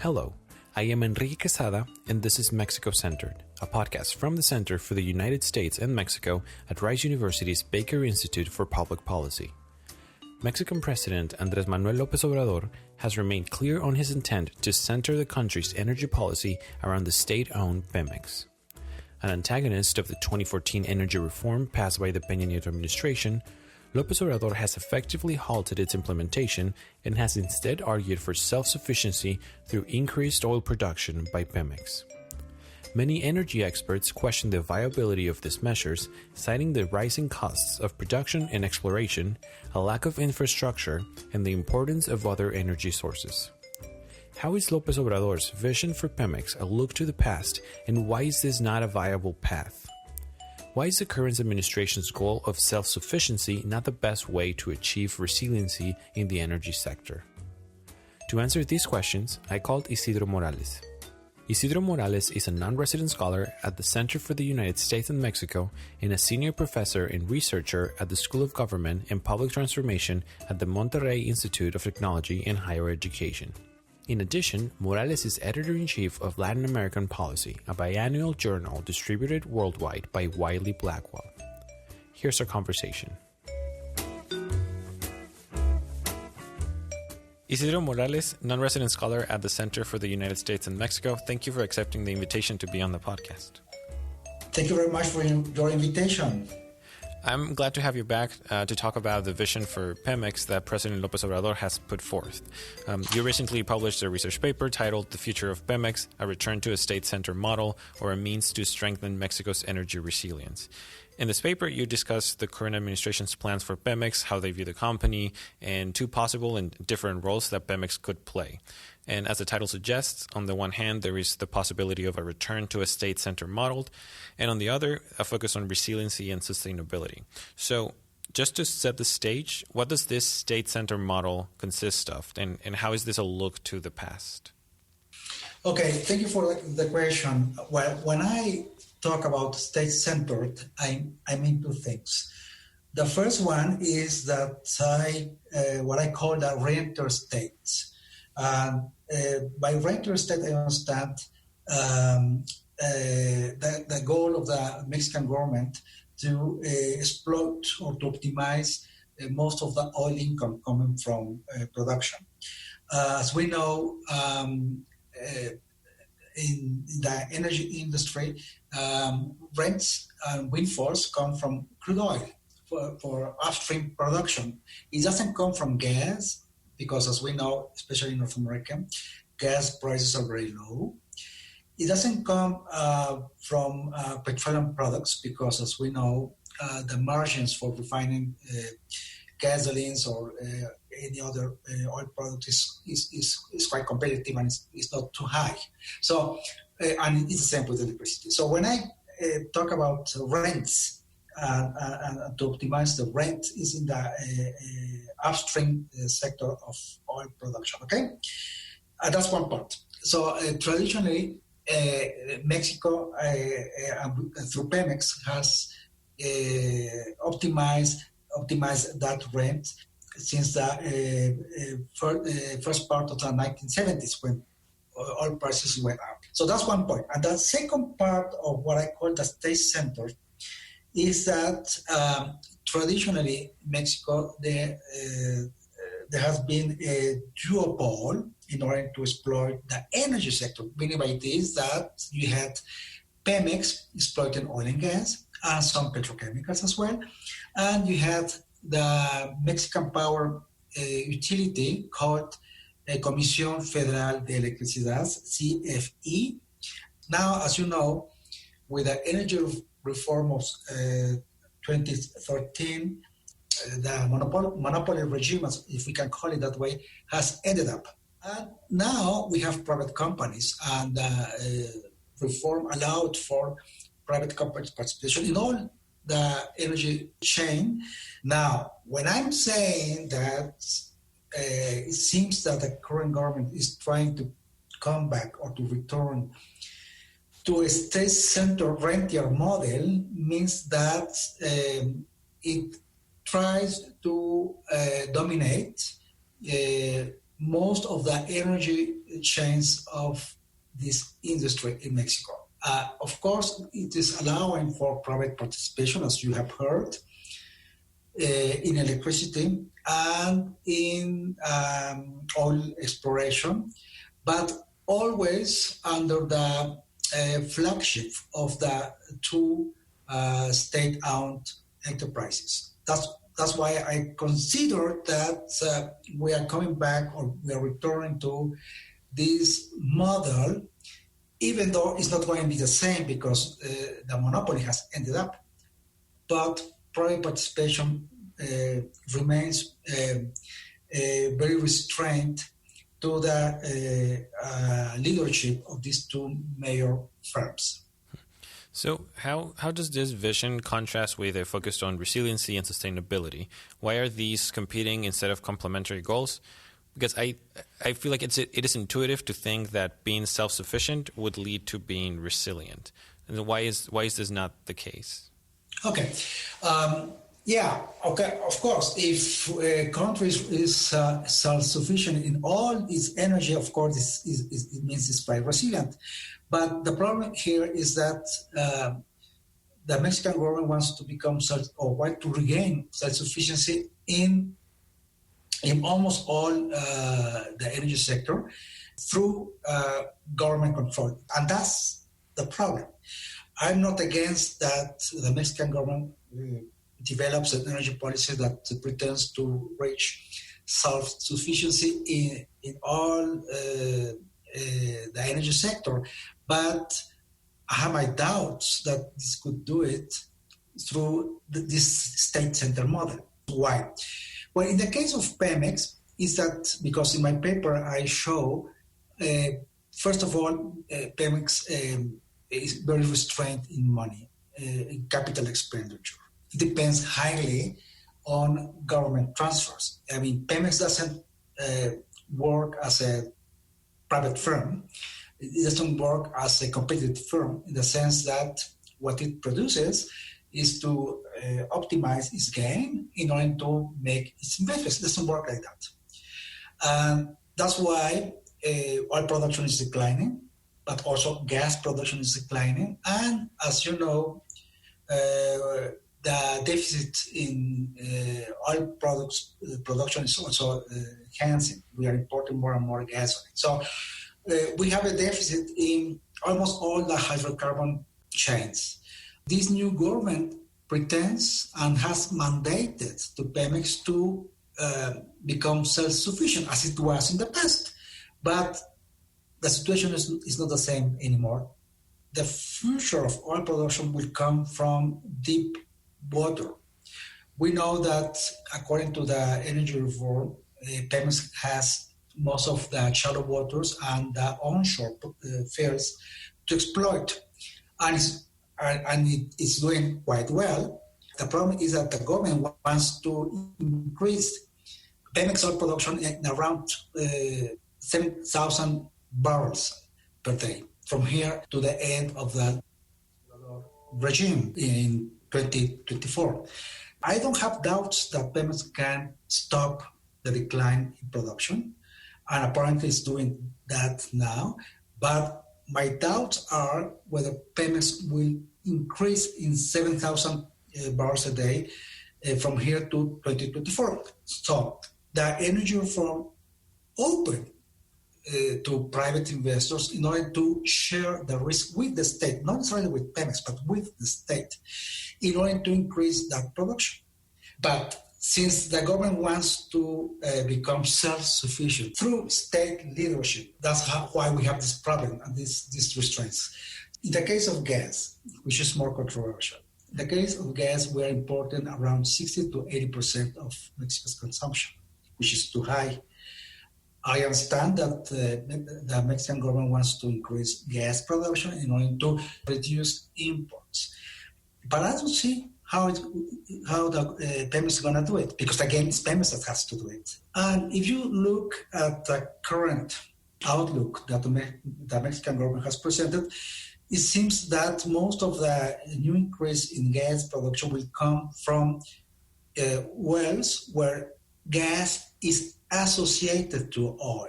Hello, I am Enrique Quesada, and this is Mexico Centered, a podcast from the Center for the United States and Mexico at Rice University's Baker Institute for Public Policy. Mexican President Andrés Manuel Lopez Obrador has remained clear on his intent to center the country's energy policy around the state-owned Pemex. An antagonist of the 2014 energy reform passed by the Peña Nieto administration, Lopez Obrador has effectively halted its implementation and has instead argued for self-sufficiency through increased oil production by Pemex. Many energy experts question the viability of these measures, citing the rising costs of production and exploration, a lack of infrastructure, and the importance of other energy sources. How is Lopez Obrador's vision for Pemex a look to the past, and why is this not a viable path? Why is the current administration's goal of self-sufficiency not the best way to achieve resiliency in the energy sector? To answer these questions, I called Isidro Morales. Isidro Morales is a non-resident scholar at the Center for the United States and Mexico and a senior professor and researcher at the School of Government and Public Transformation at the Monterrey Institute of Technology and Higher Education. In addition, Morales is editor-in-chief of Latin American Policy, a biannual journal distributed worldwide by Wiley Blackwell. Here's our conversation. Isidro Morales, non-resident scholar at the Center for the United States and Mexico, thank you for accepting the invitation to be on the podcast. Thank you very much for your invitation. I'm glad to have you back to talk about the vision for Pemex that President Lopez Obrador has put forth. You recently published a research paper titled The Future of Pemex, a return to a state-centered model or a means to strengthen Mexico's energy resilience. In this paper, you discuss the current administration's plans for Pemex, how they view the company, and two possible and different roles that Pemex could play. And as the title suggests, on the one hand, there is the possibility of a return to a state-centered model, and on the other, a focus on resiliency and sustainability. So just to set the stage, what does this state-centered model consist of, and how is this a look to the past? Okay, thank you for the question. Well, when I talk about state-centered, I mean two things. The first one is that what I call the renter state. By renter state, I understand the goal of the Mexican government to exploit or to optimize most of the oil income coming from production. As we know, in the energy industry, rents and windfalls come from crude oil for upstream production. It doesn't come from gas because, as we know, especially in North America, gas prices are very low. It doesn't come from petroleum products because, as we know, the margins for refining gasolines or any other oil product is quite competitive and it's not too high. So, and it's the same with electricity. So when I talk about rents and to optimize the rent is in the upstream sector of oil production, okay? That's one part. So traditionally, Mexico, through Pemex, has optimized that rent since the first part of the 1970s when oil prices went up. So that's one point. And the second part of what I call the state center is that traditionally Mexico, there has been a duopoly in order to exploit the energy sector, meaning by this that you had Pemex exploiting oil and gas and some petrochemicals as well, and you had the Mexican power utility called Comisión Federal de Electricidad, CFE. Now, as you know, with the energy reform of 2013, the monopoly regime, if we can call it that way, has ended up. And now we have private companies, and reform allowed for private companies' participation in all the energy chain. Now, when I'm saying that it seems that the current government is trying to come back or to return to a state-centered rentier model, means that it tries to dominate most of the energy chains of this industry in Mexico. Of course, it is allowing for private participation, as you have heard, in electricity and in oil exploration, but always under the flagship of the two state-owned enterprises. That's why I consider that we are coming back, or we are returning to this model, even though it's not going to be the same because the monopoly has ended up. But private participation remains very restrained to the leadership of these two major firms. So how does this vision contrast with a focus on resiliency and sustainability? Why are these competing instead of complementary goals? Because I feel like it is intuitive to think that being self-sufficient would lead to being resilient. And why is this not the case? Okay. Of course, if a country is self-sufficient in all its energy, of course, it means it's quite resilient. But the problem here is that the Mexican government wants to become want to regain self-sufficiency in almost all the energy sector through government control. And that's the problem. I'm not against that the Mexican government develops an energy policy that pretends to reach self-sufficiency in all the energy sector. But I have my doubts that this could do it through this state-centered model. Why? Well, in the case of Pemex, is that because in my paper I show, first of all, Pemex is very restrained in money, in capital expenditure. It depends highly on government transfers. I mean, Pemex doesn't work as a private firm. It doesn't work as a competitive firm in the sense that what it produces is to optimize its gain in order to make its investments. It doesn't work like that. And that's why oil production is declining, but also gas production is declining. And as you know, the deficit in oil products production is also enhancing. We are importing more and more gasoline. So we have a deficit in almost all the hydrocarbon chains. This new government pretends and has mandated to Pemex to become self-sufficient as it was in the past. But the situation is not the same anymore. The future of oil production will come from deep water. We know that according to the energy reform, Pemex has most of the shallow waters and the onshore fields to exploit. And it's doing quite well. The problem is that the government wants to increase Pemex oil production in around 7,000 barrels per day from here to the end of the regime in 2024. I don't have doubts that Pemex can stop the decline in production, and apparently it's doing that now. But my doubts are whether Pemex will increase in 7,000 barrels a day from here to 2024. So the energy reform opened to private investors in order to share the risk with the state, not necessarily with Pemex, but with the state, in order to increase that production. But since the government wants to become self-sufficient through state leadership, that's why we have this problem and these restraints. In the case of gas, which is more controversial, in the case of gas, we're importing around 60 to 80% of Mexico's consumption, which is too high. I understand that the Mexican government wants to increase gas production in order to reduce imports. But I don't see how the Pemex is going to do it, because again, it's Pemex that has to do it. And if you look at the current outlook that the Mexican government has presented, it seems that most of the new increase in gas production will come from wells where gas is associated to oil.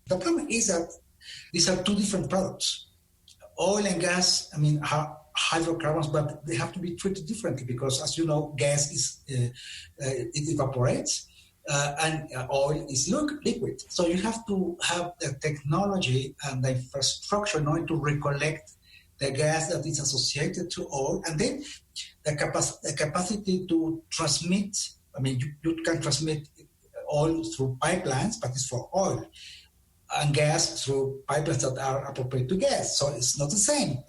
The problem is that these are two different products. Oil and gas, hydrocarbons, but they have to be treated differently because, as you know, gas it evaporates and oil is liquid. So you have to have the technology and the infrastructure in order to recollect the gas that is associated to oil, and then the capacity to transmit. You can transmit oil through pipelines, but it's for oil, and gas through pipelines that are appropriate to gas. So it's not the same.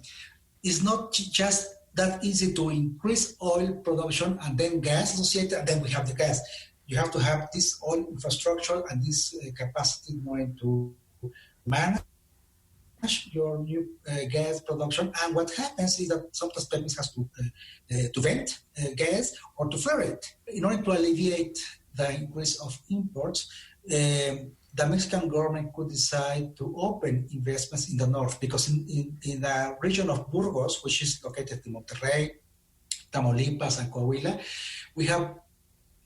It's not just that easy to increase oil production and then gas associated, and then we have the gas. You have to have this oil infrastructure and this capacity in order to manage your new gas production. And what happens is that sometimes Pemex has to vent gas or to flare it. In order to alleviate the increase of imports, the Mexican government could decide to open investments in the north, because in the region of Burgos, which is located in Monterrey, Tamaulipas, and Coahuila, we have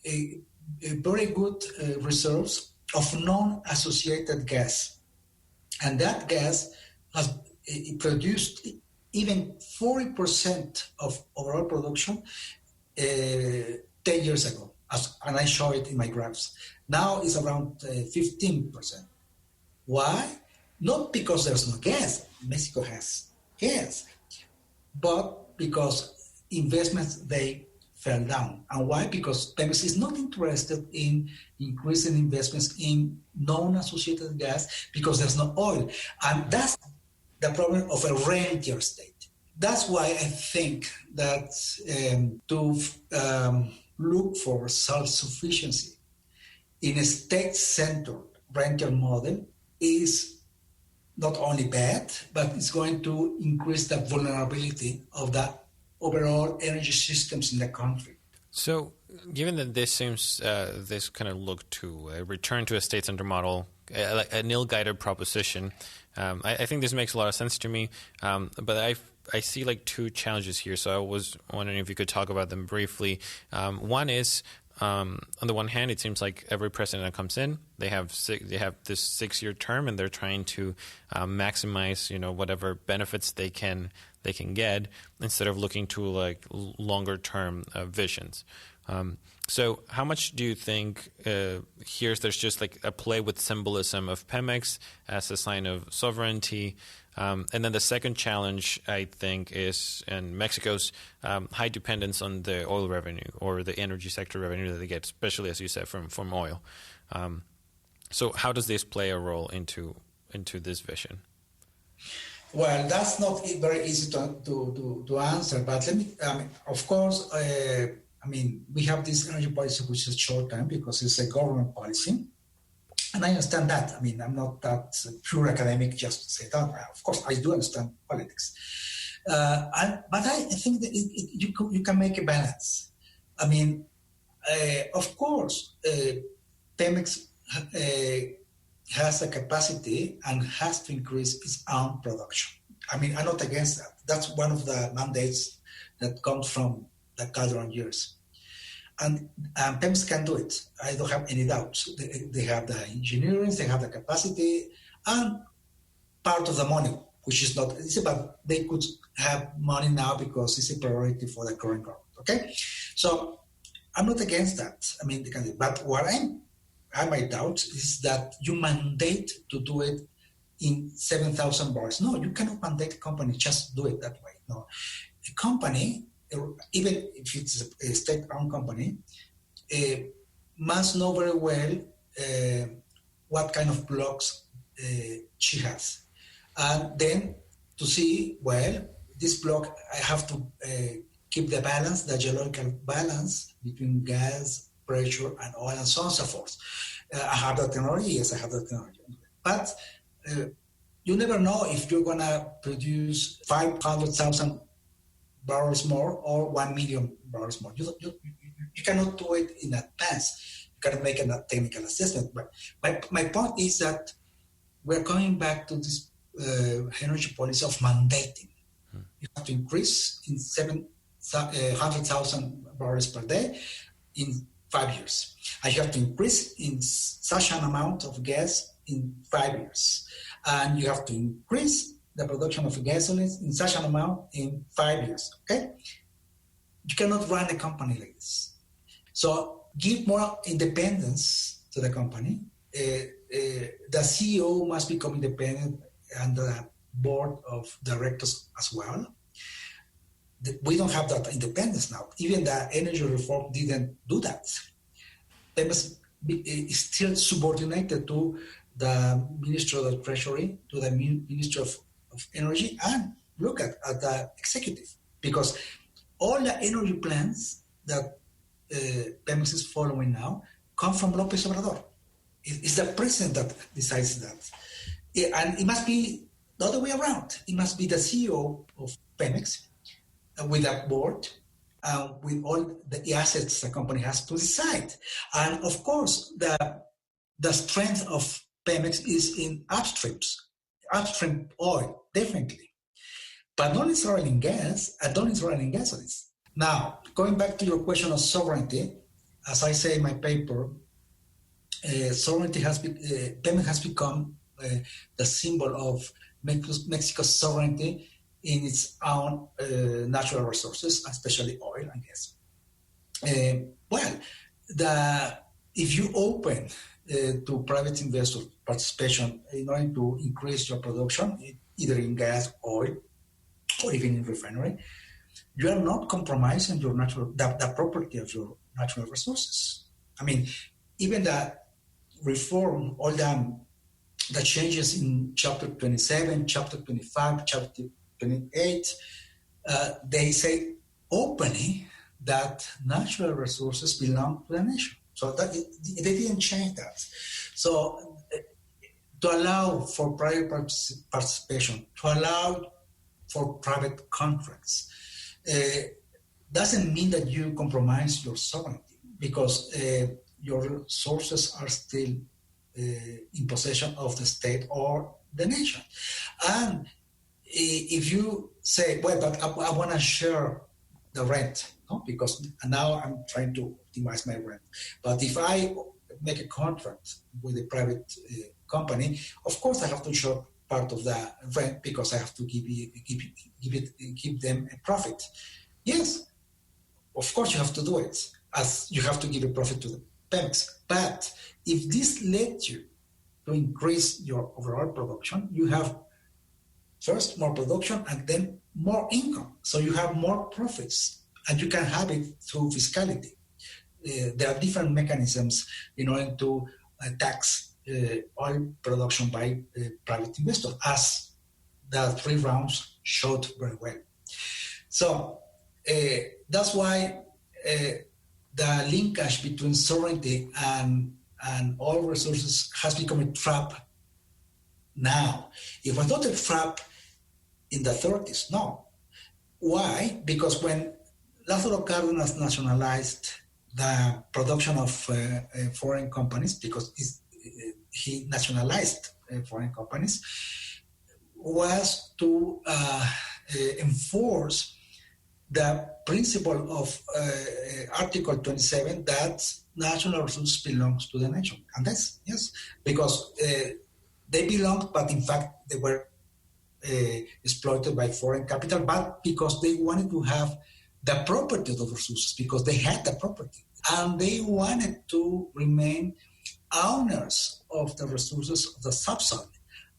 a very good reserves of non-associated gas. And that gas has produced even 40% of overall production 10 years ago, and I show it in my graphs. Now it's around 15%. Why? Not because there's no gas. Mexico has gas, but because investments, they fell down. And why? Because Pemex is not interested in increasing investments in non-associated gas because there's no oil. And that's the problem of a rentier state. That's why I think that to look for self-sufficiency in a state-centered rentier model is not only bad, but it's going to increase the vulnerability of the overall energy systems in the country. So, given that this seems, this kind of look to return to a state-centered model, an ill-guided proposition, I think this makes a lot of sense to me, but I see like two challenges here, so I was wondering if you could talk about them briefly. One is, on the one hand, it seems like every president that comes in, they have this 6-year term, and they're trying to maximize, whatever benefits they can get, instead of looking to like longer term visions. So how much do you think there's just like a play with symbolism of Pemex as a sign of sovereignty? And then the second challenge, I think, is in Mexico's high dependence on the oil revenue or the energy sector revenue that they get, especially, as you said, from oil. So how does this play a role into this vision? Well, that's not very easy to answer, but let me, of course, we have this energy policy which is short-term because it's a government policy. And I understand that. I'm not that pure academic just to say that. Of course, I do understand politics. But I think that you can make a balance. Of course, Pemex has a capacity and has to increase its own production. I'm not against that. That's one of the mandates that comes from the Calderon years. And Pemex can do it. I don't have any doubts. They have the engineering, they have the capacity, and part of the money, which is not easy, but they could have money now because it's a priority for the current government. Okay? So I'm not against that. They can do it. But what I might doubt is that you mandate to do it in 7,000 barrels. No, you cannot mandate a company just do it that way. No. A company, even if it's a state-owned company, must know very well what kind of blocks she has. And then to see, well, this block, I have to keep the balance, the geological balance between gas, pressure, and oil, and so on and so forth. I have the technology, yes, I have the technology. But you never know if you're going to produce 500,000 barrels more or 1 million barrels more. You cannot do it in advance. You cannot make a technical assessment. But my point is that we're coming back to this energy policy of mandating. You have to increase in 700,000 barrels per day in 5 years. And you have to increase in such an amount of gas in 5 years. And you have to increase the production of gasoline in such an amount in 5 years, okay? You cannot run a company like this. So give more independence to the company. The CEO must become independent and the board of directors as well. We don't have that independence now. Even the energy reform didn't do that. Pemex is still subordinated to the Ministry of the Treasury, to the Ministry of Energy, and look at the executive. Because all the energy plans that Pemex is following now come from Lopez Obrador. It's the president that decides that. And it must be the other way around. It must be the CEO of Pemex with a board, with all the assets the company has to decide. And of course, the strength of Pemex is in upstream oil, definitely. But not necessarily in gas, and not necessarily in gasoline. Now, going back to your question of sovereignty, as I say in my paper, Pemex has become the symbol of Mexico's sovereignty in its own natural resources, especially oil and gas. If you open to private investor participation in order to increase your production, either in gas, oil, or even in refinery, you are not compromising your the property of your natural resources. I mean, even the reform, all the changes in Chapter 27, Chapter 25, Chapter 28, they say openly that natural resources belong to the nation. So that they didn't change that. So to allow for private participation, to allow for private contracts, doesn't mean that you compromise your sovereignty, because your resources are still in possession of the state or the nation. And if you say, well, but I want to share the rent, no? Because now I'm trying to optimize my rent. But if I make a contract with a private company, of course I have to share part of the rent because I have to give them a profit. Yes, of course you have to do it, as you have to give a profit to the Pemex. But if this led you to increase your overall production, you have first more production and then more income. So you have more profits, and you can have it through fiscality. There are different mechanisms in order to tax oil production by private investors, as the 3 rounds showed very well. So that's why the linkage between sovereignty and oil resources has become a trap now. It was not a trap in the 30s, no. Why? Because when Lázaro Cárdenas nationalized the production of foreign companies, because he nationalized foreign companies, was to enforce the principle of Article 27 that national resources belongs to the nation. And that's, yes, because they belonged, but in fact they were exploited by foreign capital, but because they wanted to have the property of the resources, because they had the property. And they wanted to remain owners of the resources of the subsoil.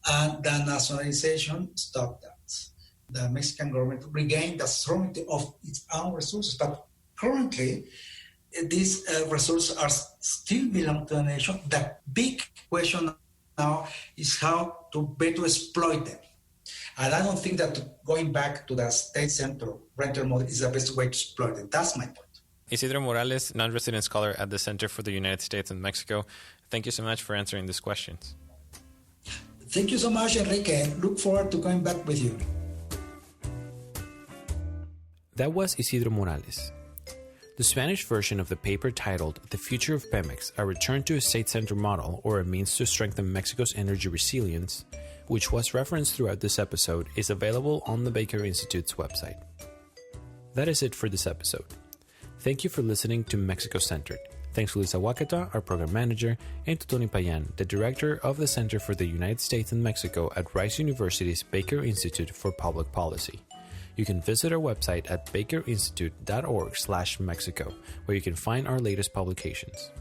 And the nationalization stopped that. The Mexican government regained the sovereignty of its own resources. But currently, these resources are still belong to the nation. The big question now is how to better exploit them. And I don't think that going back to the state center rental model is the best way to exploit them. That's my point. Isidro Morales, non-resident scholar at the Center for the United States and Mexico. Thank you so much for answering these questions. Thank you so much, Enrique. Look forward to going back with you. That was Isidro Morales. The Spanish version of the paper titled The Future of Pemex, A Return to a State-Centered Model or a Means to Strengthen Mexico's Energy Resilience, which was referenced throughout this episode, is available on the Baker Institute's website. That is it for this episode. Thank you for listening to Mexico Centered, Thanks to Lisa Wakata, our program manager, and to Tony Payan, the director of the Center for the United States and Mexico at Rice University's Baker Institute for Public Policy. You can visit our website at bakerinstitute.org/Mexico, where you can find our latest publications.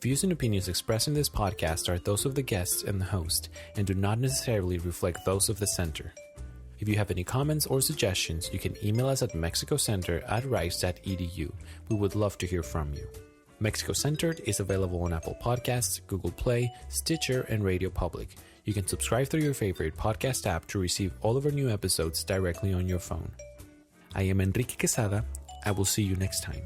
Views and opinions expressed in this podcast are those of the guests and the host, and do not necessarily reflect those of the center. If you have any comments or suggestions, you can email us at mexicocenter@rice.edu. We would love to hear from you. Mexico Centered is available on Apple Podcasts, Google Play, Stitcher, and Radio Public. You can subscribe through your favorite podcast app to receive all of our new episodes directly on your phone. I am Enrique Quesada. I will see you next time.